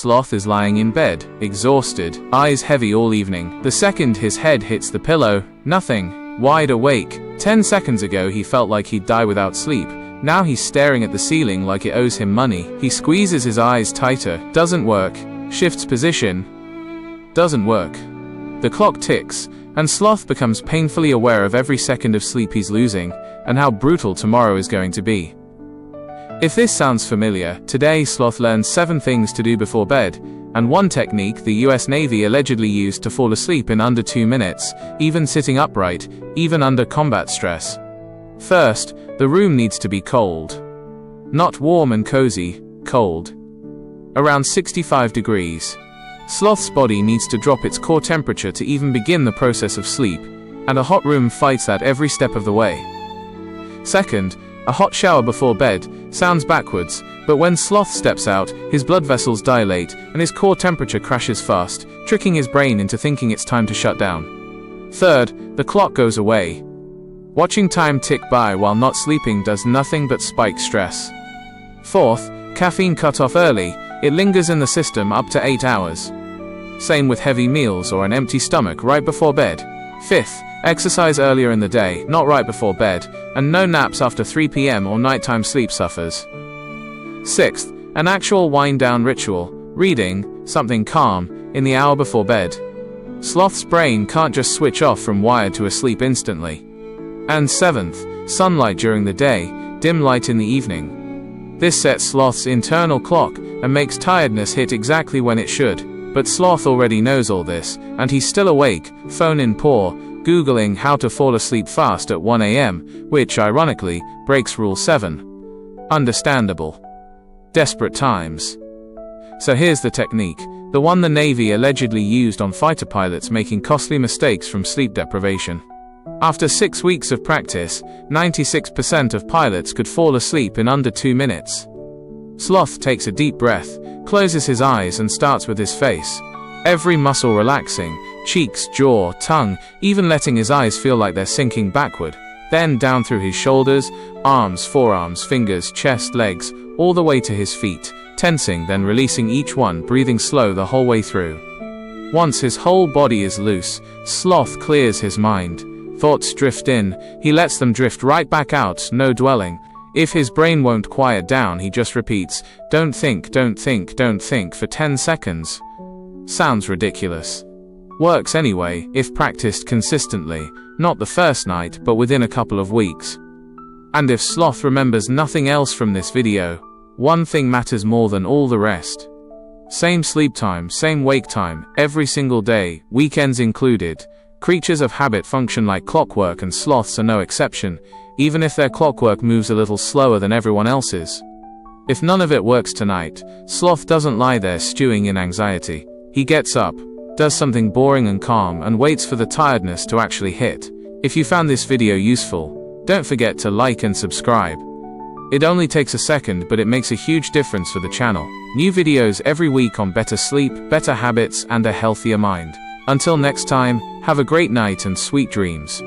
Sloth is lying in bed, exhausted, eyes heavy all evening. The second his head hits the pillow, nothing. Wide awake. 10 seconds ago he felt like he'd die without sleep. Now he's staring at the ceiling like it owes him money. He squeezes his eyes tighter. Doesn't work. Shifts position. Doesn't work. The clock ticks, and Sloth becomes painfully aware of every second of sleep he's losing, and how brutal tomorrow is going to be. If this sounds familiar, today Sloth learns 7 things to do before bed, and 1 technique the US Navy allegedly used to fall asleep in under 2 minutes, even sitting upright, even under combat stress. First, the room needs to be cold. Not warm and cozy, cold. Around 65 degrees. Sloth's body needs to drop its core temperature to even begin the process of sleep, and a hot room fights that every step of the way. Second, a hot shower before bed sounds backwards, but when Sloth steps out, his blood vessels dilate and his core temperature crashes fast, tricking his brain into thinking it's time to shut down. Third, the clock goes away. Watching time tick by while not sleeping does nothing but spike stress. Fourth, caffeine cut off early. It lingers in the system up to 8 hours. Same with heavy meals or an empty stomach right before bed. Fifth, exercise earlier in the day, not right before bed, and no naps after 3 p.m. or nighttime sleep suffers. Sixth, an actual wind-down ritual, reading, something calm, in the hour before bed. Sloth's brain can't just switch off from wired to asleep instantly. And seventh, sunlight during the day, dim light in the evening. This sets Sloth's internal clock and makes tiredness hit exactly when it should. But Sloth already knows all this, and he's still awake, phone in paw, Googling how to fall asleep fast at 1 a.m., which, ironically, breaks Rule 7. Understandable. Desperate times. So here's the technique, the one the Navy allegedly used on fighter pilots making costly mistakes from sleep deprivation. After 6 weeks of practice, 96% of pilots could fall asleep in under 2 minutes. Sloth takes a deep breath, closes his eyes and starts with his face. Every muscle relaxing, cheeks, jaw, tongue, even letting his eyes feel like they're sinking backward. Then down through his shoulders, arms, forearms, fingers, chest, legs, all the way to his feet, tensing then releasing each one, breathing slow the whole way through. Once his whole body is loose, Sloth clears his mind. Thoughts drift in, he lets them drift right back out, no dwelling. If his brain won't quiet down, he just repeats, don't think, don't think, don't think for 10 seconds. Sounds ridiculous. Works anyway, if practiced consistently, not the first night, but within a couple of weeks. And if Sloth remembers nothing else from this video, one thing matters more than all the rest. Same sleep time, same wake time, every single day, weekends included. Creatures of habit function like clockwork, and sloths are no exception, even if their clockwork moves a little slower than everyone else's. If none of it works tonight, Sloth doesn't lie there stewing in anxiety. He gets up, does something boring and calm, and waits for the tiredness to actually hit. If you found this video useful, don't forget to like and subscribe. It only takes a second, but it makes a huge difference for the channel. New videos every week on better sleep, better habits, and a healthier mind. Until next time, have a great night and sweet dreams.